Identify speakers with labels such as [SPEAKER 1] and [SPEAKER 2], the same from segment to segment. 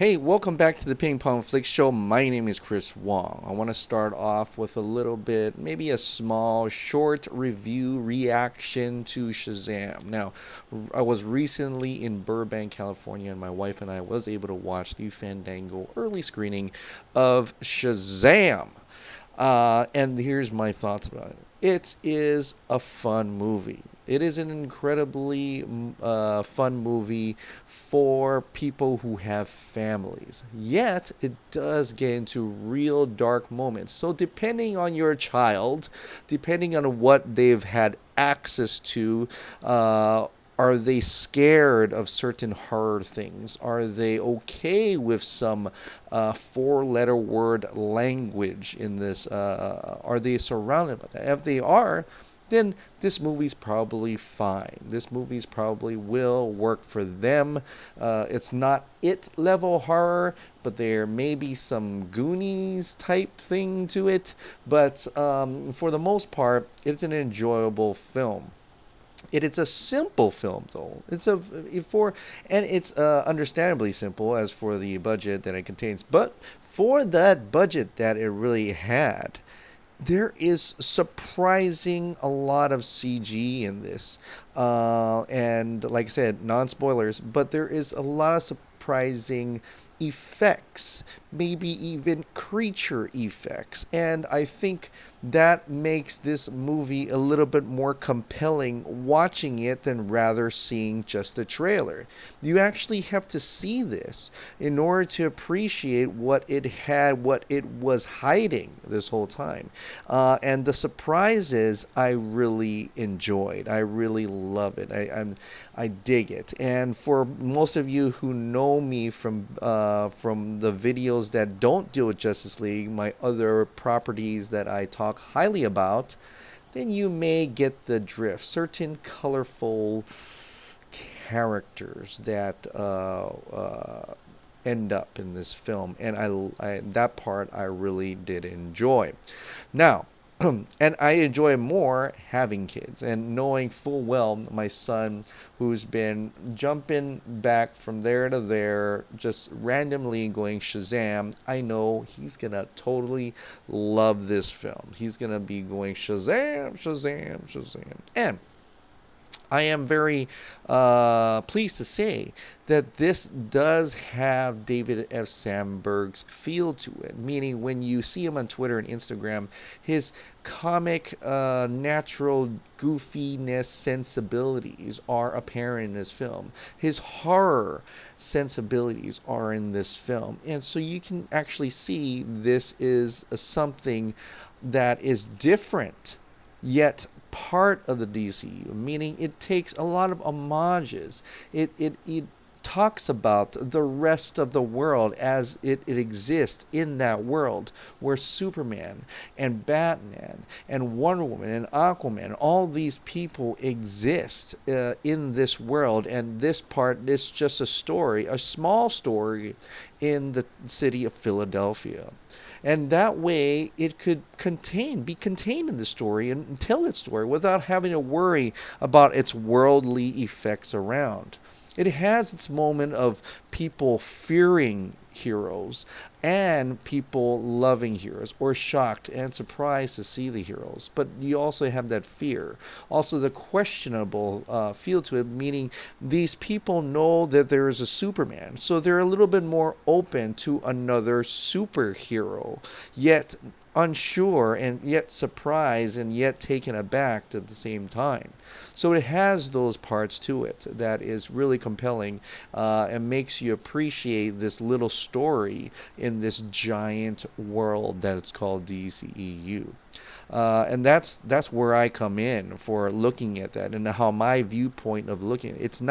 [SPEAKER 1] Hey, welcome back to the Ping Pong Flick Show. My name is Chris Wong. I want to start off with a little bit, maybe a small, short review reaction to Shazam. Now, I was recently in Burbank, California, and my wife and I was able to watch the Fandango early screening of Shazam. And here's my thoughts about it. It is a fun movie. It is an incredibly fun movie for people who have families. Yet, it does get into real dark moments. So, depending on your child, depending on what they've had access to, are they scared of certain horror things? Are they okay with some four-letter word language in this? Are they surrounded by that? If they are, then this movie's probably fine. This movie's probably will work for them. It's not it level horror, but there may be some Goonies type thing to it. But for the most part, it's an enjoyable film. It is a simple film, though. It's understandably simple as for the budget that it contains. But for that budget that it really had, there is surprising a lot of CG in this, and like I said, non-spoilers. But there is a lot of surprising effects, maybe even creature effects, and I think that makes this movie a little bit more compelling watching it than rather seeing just the trailer. You actually have to see this in order to appreciate what it had, what it was hiding this whole time. And the surprises I really enjoyed. I really love it. I dig it. And for most of you who know me from the videos that don't deal with Justice League, my other properties that I talk highly about, then you may get the drift. Certain colorful characters that end up in this film, and that part I really did enjoy. Now, and I enjoy more having kids and knowing full well my son, who's been jumping back from there to there, just randomly going Shazam. I know he's gonna totally love this film. He's gonna be going Shazam, Shazam, Shazam. And I am very pleased to say that this does have David F. Sandberg's feel to it, meaning when you see him on Twitter and Instagram, his comic, natural goofiness sensibilities are apparent in this film. His horror sensibilities are in this film. And so you can actually see this is something that is different, yet part of the DCU, meaning it takes a lot of homages. It talks about the rest of the world as it exists in that world where Superman and Batman and Wonder Woman and Aquaman, all these people exist in this world, and this part is just a story, a small story in the city of Philadelphia. And that way it could be contained in the story and tell its story without having to worry about its worldly effects around. It has its moment of people fearing heroes and people loving heroes, or shocked and surprised to see the heroes. But you also have that fear. Also, the questionable feel to it, meaning these people know that there is a Superman, so they're a little bit more open to another superhero, yet unsure and yet surprised and yet taken aback at the same time. So it has those parts to it that is really compelling, and makes you appreciate this little story in this giant world that it's called DCEU. And that's where I come in for looking at that, and how my viewpoint of looking at it.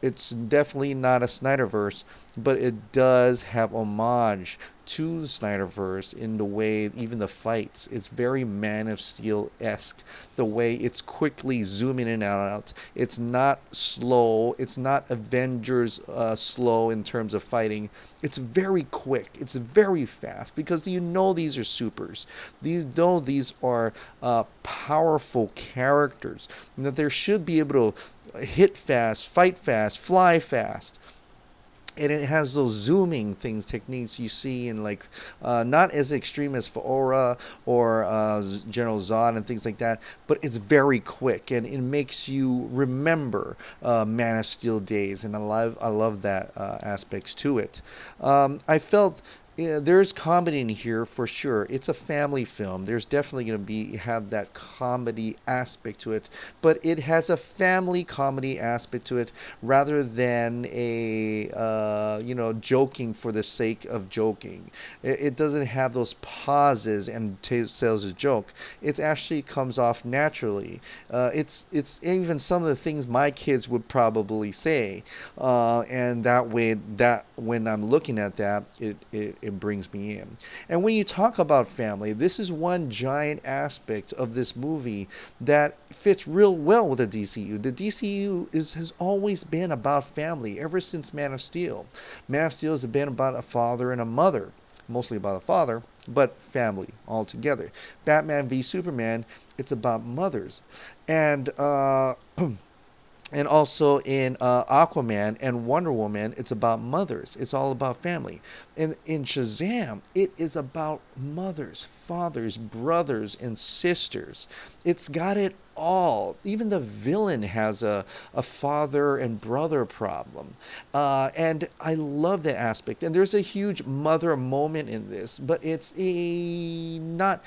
[SPEAKER 1] It's definitely not a Snyderverse, but it does have homage to the Snyderverse in the way even the fights. It's very Man of Steel-esque. The way it's quickly zooming in and out. It's not slow. It's not Avengers slow in terms of fighting. It's very quick. It's very fast because you know these are supers. These are powerful characters, and that they should be able to hit fast, fight fast, fly fast. and it has those zooming things techniques you see in like not as extreme as Faora or General Zod and things like that, but it's very quick and it makes you remember Man of Steel days, and I love that aspects to it. I felt there's comedy in here for sure. It's a family film. There's definitely going to be have that comedy aspect to it, but it has a family comedy aspect to it rather than a joking for the sake of joking. It doesn't have those pauses and tells a joke. It actually comes off naturally. It's even some of the things my kids would probably say, and that way that when I'm looking at that, it brings me in. And when you talk about family, this is one giant aspect of this movie that fits real well with the DCU. The DCU has always been about family ever since Man of Steel. Man of Steel has been about a father and a mother, mostly about a father, but family altogether. Batman v Superman, it's about mothers, and and also in Aquaman and Wonder Woman, it's about mothers. It's all about family. And in Shazam, it is about mothers, fathers, brothers, and sisters. It's got it all. Even the villain has a father and brother problem. And I love that aspect. And there's a huge mother moment in this, but it's not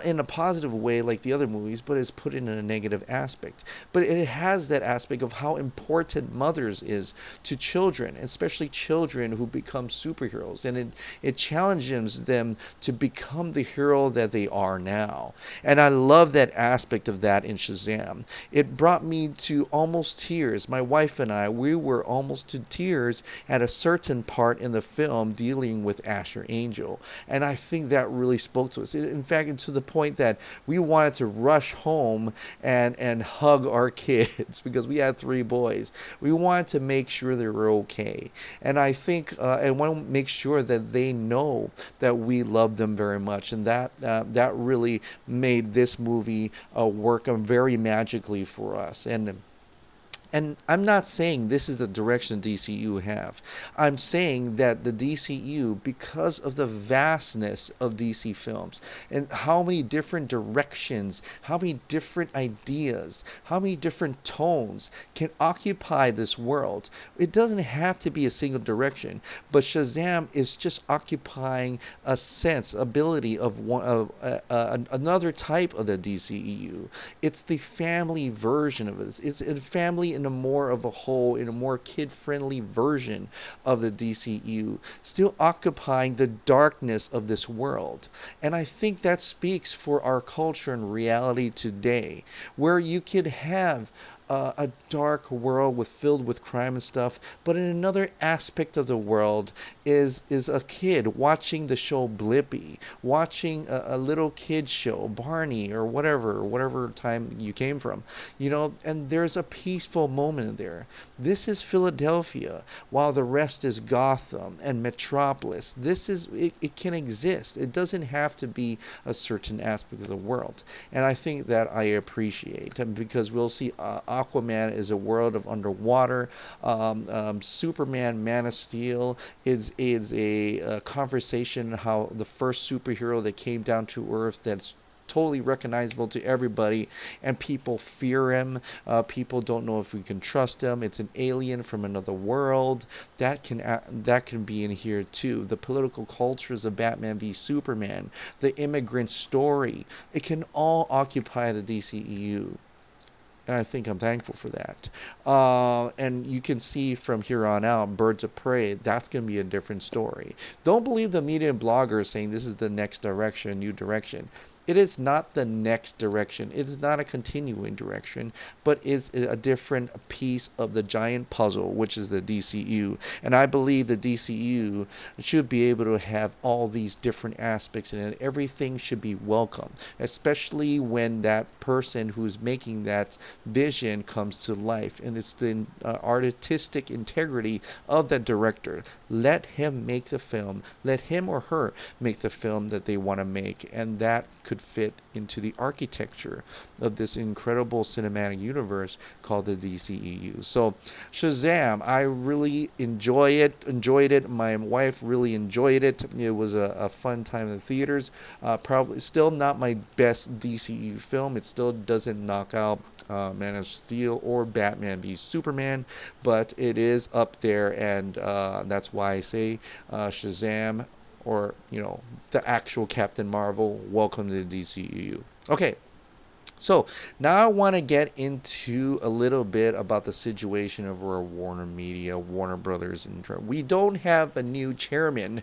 [SPEAKER 1] in a positive way like the other movies, but it's put in a negative aspect. But it has that aspect of how important mothers is to children, especially children who become superheroes. And it challenges them to become the hero that they are now. And I love that aspect of that in Shazam. It brought me to almost tears. My wife and I, we were almost to tears at a certain part in the film dealing with Asher Angel. And I think that really spoke to us. In fact, to the point that we wanted to rush home and hug our kids because we had 3 boys. We wanted to make sure they were okay. And I think I want to make sure that they know that we love them very much. And that really made this movie work very magically for us. And I'm not saying this is the direction DCU have. I'm saying that the DCU, because of the vastness of DC films and how many different directions, how many different ideas, how many different tones can occupy this world, it doesn't have to be a single direction. But Shazam is just occupying a sense, ability of another type of the DCEU. It's the family version of it. It's a family in a more of a whole, in a more kid-friendly version of the DCU, still occupying the darkness of this world. And I think that speaks for our culture and reality today, where you could have a dark world filled with crime and stuff, but in another aspect of the world is a kid watching the show Blippi, watching a little kid show, Barney or whatever time you came from, and there's a peaceful moment in there. This is Philadelphia, while the rest is Gotham and Metropolis. It can exist. It doesn't have to be a certain aspect of the world, and I think that I appreciate, because we'll see Aquaman is a world of underwater. Superman, Man of Steel is a conversation how the first superhero that came down to Earth that's totally recognizable to everybody, and people fear him. People don't know if we can trust him. It's an alien from another world. That can be in here too. The political cultures of Batman v Superman, the immigrant story. It can all occupy the DCEU. And I think I'm thankful for that. And you can see from here on out, Birds of Prey, that's going to be a different story. Don't believe the media and bloggers saying this is the next direction, new direction. It is not the next direction. It is not a continuing direction, but is a different piece of the giant puzzle, which is the DCU. And I believe the DCU should be able to have all these different aspects in it. Everything should be welcome, especially when that person who's making that vision comes to life. And it's the artistic integrity of the director. Let him make the film. Let him or her make the film that they want to make. And that could could fit into the architecture of this incredible cinematic universe called the DCEU. So Shazam, I really enjoyed it. My wife really enjoyed it. It was a fun time in the theaters. Probably still not my best DCEU film. It still doesn't knock out Man of Steel or Batman v Superman, but it is up there, and that's why I say Shazam, or the actual Captain Marvel, welcome to the DCEU. Okay, so now I want to get into a little bit about the situation over Warner Media, Warner Brothers. And we don't have a new chairman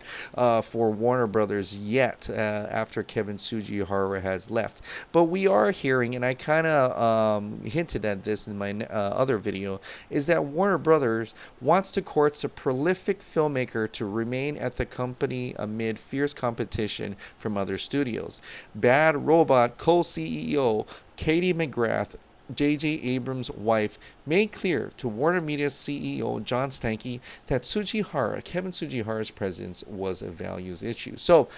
[SPEAKER 1] for Warner Brothers yet after Kevin Tsujihara has left. But we are hearing, and I kind of hinted at this in my other video, is that Warner Brothers wants to court a prolific filmmaker to remain at the company amid fierce competition from other studios. Bad Robot co-CEO Katie McGrath, J.J. Abrams' wife, made clear to Warner Media CEO John Stankey that Kevin Tsujihara's presence was a values issue. So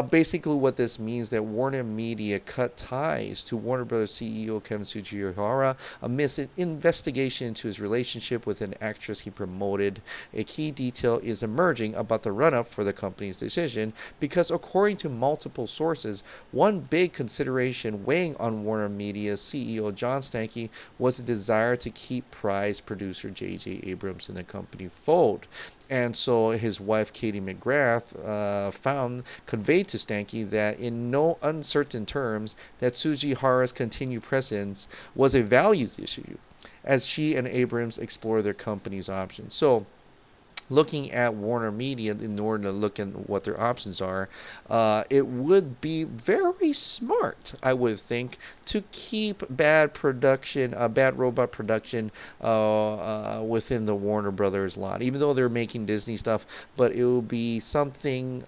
[SPEAKER 1] basically what this means that Warner Media cut ties to Warner Brothers CEO Kevin Tsujihara amidst an investigation into his relationship with an actress he promoted. A key detail is emerging about the run-up for the company's decision because according to multiple sources, one big consideration weighing on Warner Media's CEO John Stankey was a desire to keep prized producer J.J. Abrams in the company fold. And so his wife, Katie McGrath, conveyed to Stankey that in no uncertain terms that Tsujihara's continued presence was a values issue as she and Abrams explore their company's options. So looking at Warner Media in order to look at what their options are, it would be very smart, I would think, to keep Bad Robot production within the Warner Brothers line, even though they're making Disney stuff. But it will be something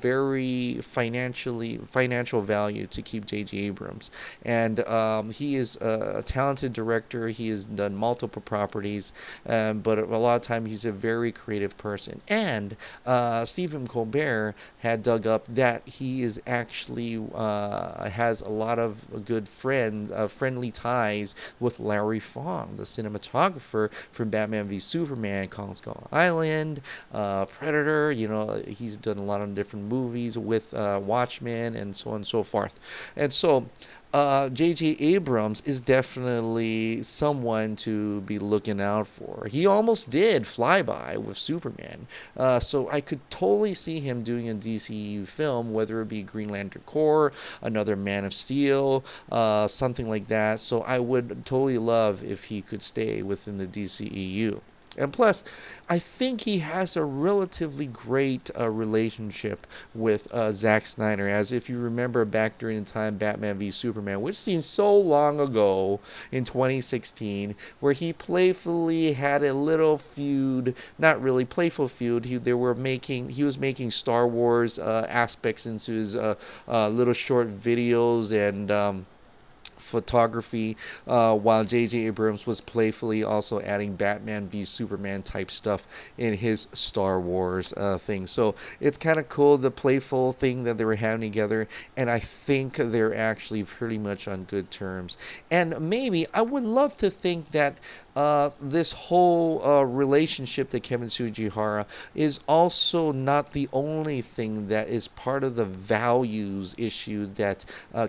[SPEAKER 1] very financial value to keep J.J. Abrams, and he is a talented director. He has done multiple properties, but a lot of times he's a very creative person. And Stephen Colbert had dug up that he is actually has a lot of good friendly ties with Larry Fong, the cinematographer from Batman v Superman, Kong Skull Island, Predator. He's done a lot of different movies with Watchmen and so on and so forth. And so J.J. Abrams is definitely someone to be looking out for. He almost did Flyby with Superman. So I could totally see him doing a DCEU film, whether it be Green Lantern Corps, another Man of Steel, something like that. So I would totally love if he could stay within the DCEU. And plus, I think he has a relatively great relationship with Zack Snyder, as if you remember back during the time Batman v Superman, which seems so long ago in 2016, where he playfully had a little feud, not really playful feud. He was making Star Wars aspects into his little short videos and photography, while J.J. Abrams was playfully also adding Batman v Superman type stuff in his Star Wars thing. So it's kind of cool, the playful thing that they were having together, and I think they're actually pretty much on good terms. And maybe I would love to think that this whole relationship to Kevin Tsujihara is also not the only thing that is part of the values issue that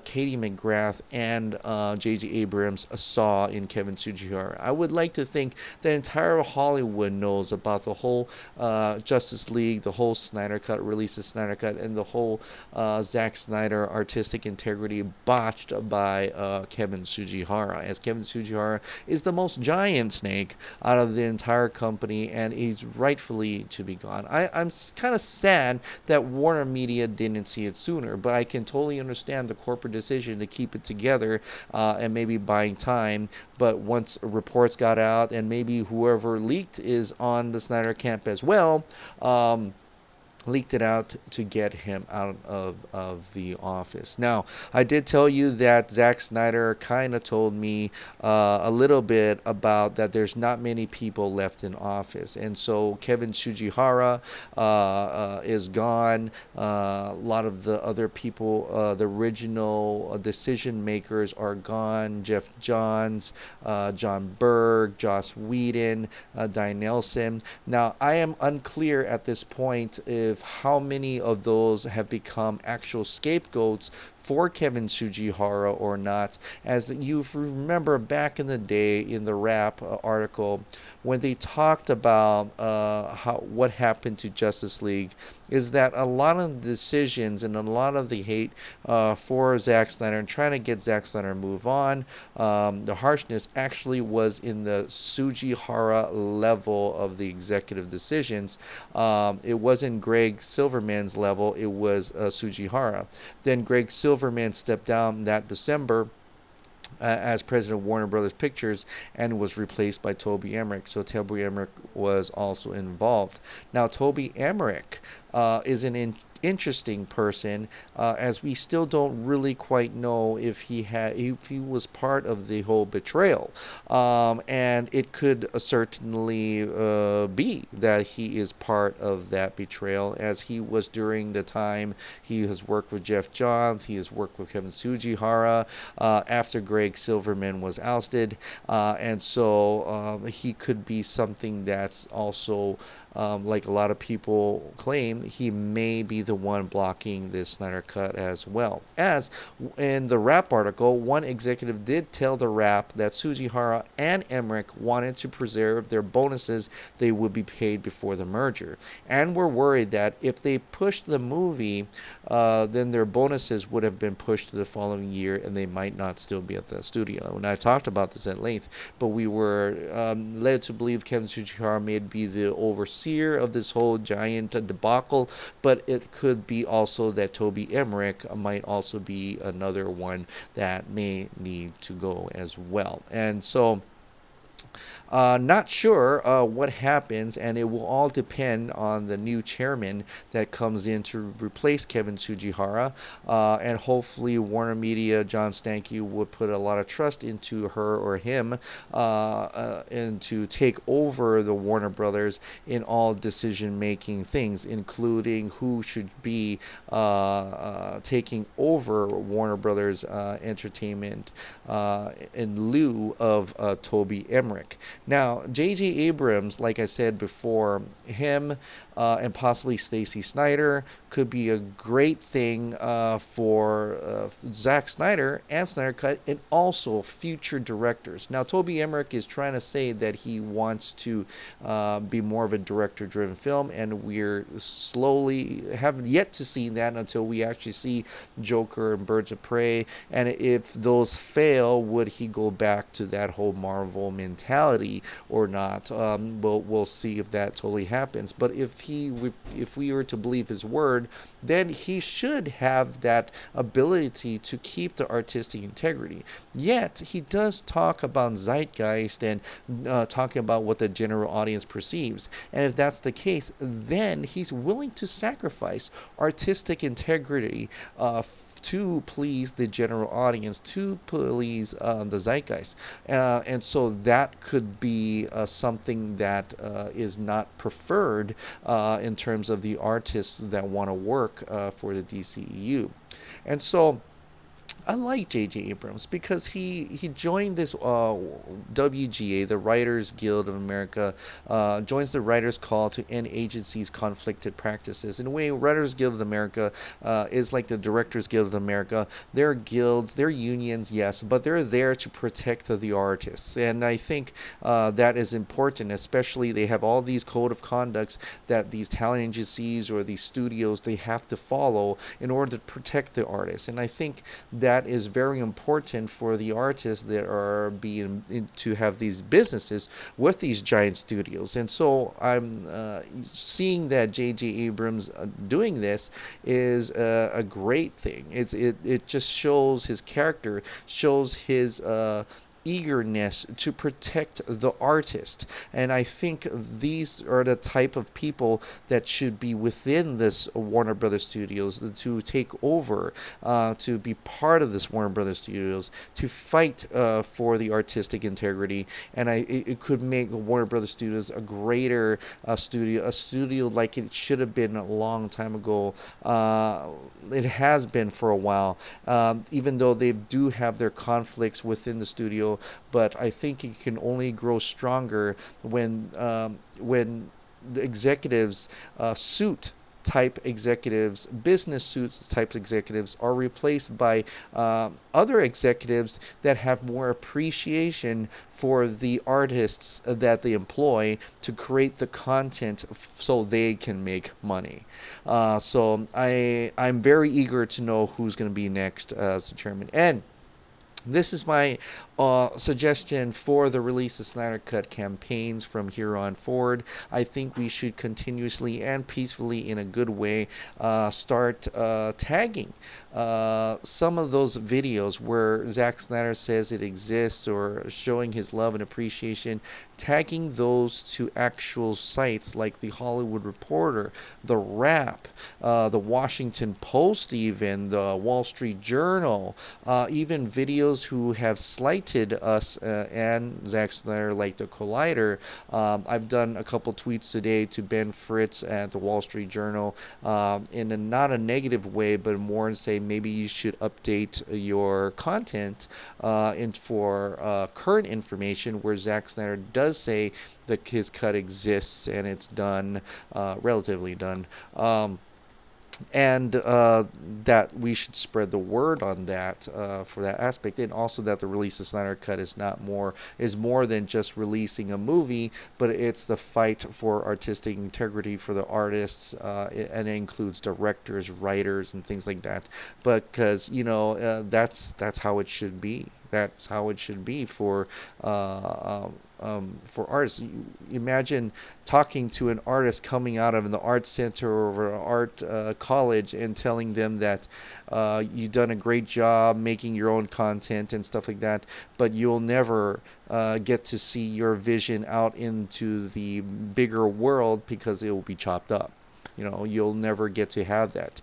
[SPEAKER 1] Katie McGrath and J.J. Abrams saw in Kevin Tsujihara. I would like to think that entire Hollywood knows about the whole Justice League, the whole Snyder Cut, release of Snyder Cut, and the whole Zack Snyder artistic integrity botched by Kevin Tsujihara, as Kevin Tsujihara is the most giant snake out of the entire company, and he's rightfully to be gone. I'm kind of sad that Warner Media didn't see it sooner, but I can totally understand the corporate decision to keep it together and maybe buying time. But once reports got out, and maybe whoever leaked is on the Snyder camp as well, leaked it out to get him out of the office. Now, I did tell you that Zack Snyder kind of told me a little bit about that there's not many people left in office. And so Kevin Tsujihara is gone. A lot of the other people, the original decision makers are gone. Jeff Johns, John Berg, Joss Whedon, Diane Nelson. Now, I am unclear at this point if how many of those have become actual scapegoats for Kevin Tsujihara or not. As you remember back in the day in the Wrap article, when they talked about what happened to Justice League, is that a lot of the decisions and a lot of the hate for Zack Snyder and trying to get Zack Snyder to move on, the harshness actually was in the Tsujihara level of the executive decisions. It wasn't Greg Silverman's level, it was Tsujihara. Then Greg Silverman stepped down that December as president of Warner Brothers Pictures and was replaced by Toby Emmerich. So Toby Emmerich was also involved. Now, Toby Emmerich is an interesting person, as we still don't really quite know if he was part of the whole betrayal, and it could certainly be that he is part of that betrayal, as he was during the time he has worked with Jeff Johns, he has worked with Kevin Tsujihara after Greg Silverman was ousted, and so he could be something that's also like a lot of people claim, he may be the one blocking this Snyder Cut as well. As in the Wrap article, one executive did tell the Wrap that Tsujihara and Emmerich wanted to preserve their bonuses they would be paid before the merger, and were worried that if they pushed the movie, then their bonuses would have been pushed to the following year and they might not still be at the studio. And I've talked about this at length, but we were led to believe Kevin Tsujihara may be the overseer of this whole giant debacle, but it could be also that Toby Emmerich might also be another one that may need to go as well. And so not sure what happens, and it will all depend on the new chairman that comes in to replace Kevin Tsujihara, and hopefully Warner Media, John Stankey, would put a lot of trust into her or him and to take over the Warner Brothers in all decision-making things, including who should be taking over Warner Brothers Entertainment in lieu of Toby Emmerich. Now, J.J. Abrams, like I said before, him and possibly Stacey Snyder could be a great thing for Zack Snyder and Snyder Cut, and also future directors. Now, Toby Emmerich is trying to say that he wants to be more of a director-driven film, and we're slowly haven't yet to see that until we actually see Joker and Birds of Prey. And if those fail, would he go back to that whole Marvel mentality or not? We'll see if that totally happens. But if we were to believe his word, then he should have that ability to keep the artistic integrity. Yet he does talk about zeitgeist and talking about what the general audience perceives. And if that's the case, then he's willing to sacrifice artistic integrity to please the general audience, to please the zeitgeist. And so that could be something that is not preferred in terms of the artists that want to work for the DCEU. And so I like J.J. Abrams because he joined this WGA, the Writers Guild of America, joins the Writers' Call to End Agencies' Conflicted Practices. In a way, Writers Guild of America is like the Directors Guild of America. They're guilds, they're unions, yes, but they're there to protect the artists. And I think that is important, especially they have all these code of conducts that these talent agencies or these studios, they have to follow in order to protect the artists. And I think that is very important for the artists that are being to have these businesses with these giant studios. And so I'm seeing that J.J. Abrams doing this is a great thing. It just shows his character, shows his eagerness to protect the artist. And I think these are the type of people that should be within this Warner Brothers Studios to take over, to be part of this Warner Brothers Studios, to fight for the artistic integrity. And it could make Warner Brothers Studios a greater studio, a studio like it should have been a long time ago. It has been for a while, even though they do have their conflicts within the studio. But I think it can only grow stronger when the executives, suit type executives, business suits type executives, are replaced by other executives that have more appreciation for the artists that they employ to create the content so they can make money. So I'm very eager to know who's going to be next as the chairman. And this is my suggestion for the Release the Snyder Cut campaigns from here on forward. I think we should continuously and peacefully, in a good way, start tagging some of those videos where Zack Snyder says it exists, or showing his love and appreciation, tagging those to actual sites like the Hollywood Reporter, the Wrap, the Washington Post, even the Wall Street Journal, even videos who have slighted us and Zack Snyder, like the Collider. I've done a couple tweets today to Ben Fritz at the Wall Street Journal, in not a negative way, but more to say maybe you should update your content for current information, where Zack Snyder does say that his cut exists and it's done, relatively done. And that we should spread the word on that, for that aspect, and also that the Release the Snyder Cut is more than just releasing a movie, but it's the fight for artistic integrity for the artists, and it includes directors, writers, and things like that. But because that's how it should be. That's how it should be for artists. You imagine talking to an artist coming out of an art center or an art college and telling them that you've done a great job making your own content and stuff like that, but you'll never get to see your vision out into the bigger world because it will be chopped up. You'll never get to have that.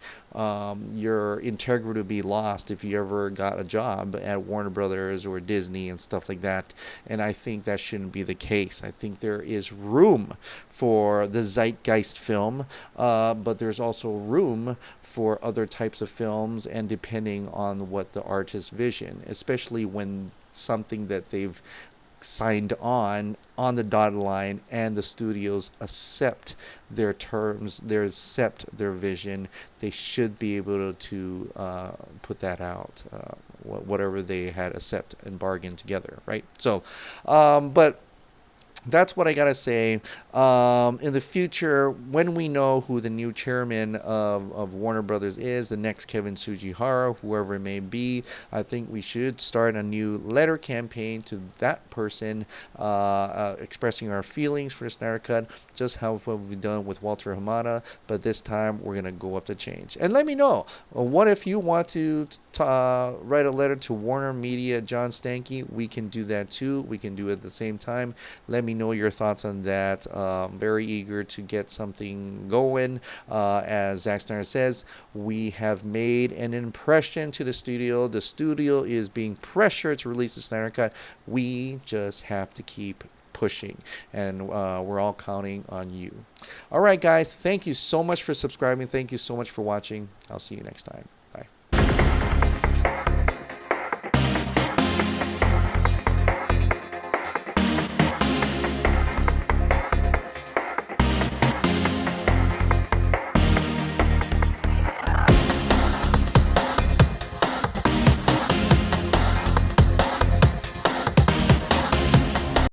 [SPEAKER 1] Your integrity will be lost if you ever got a job at Warner Brothers or Disney and stuff like that. And I think that shouldn't be the case. I think there is room for the zeitgeist film, but there's also room for other types of films, and depending on what the artist's vision, especially when something that they've signed on the dotted line, and the studios accept their terms, they accept their vision, they should be able to put that out, whatever they had accept and bargain together, right? So, but that's what I gotta say. In the future, when we know who the new chairman of Warner Brothers is, the next Kevin Tsujihara, whoever it may be, I think we should start a new letter campaign to that person, expressing our feelings for the Snyder Cut, just how we've done with Walter Hamada, but this time we're gonna go up the change. And let me know, what if you want to write a letter to Warner Media, John Stankey? We can do that too. We can do it at the same time. Let me know your thoughts on that. Very eager to get something going. As Zack Snyder says, we have made an impression to the studio. The studio is being pressured to release the Snyder Cut. We just have to keep pushing, and we're all counting on you. All right, guys, thank you so much for subscribing. Thank you so much for watching. I'll see you next time.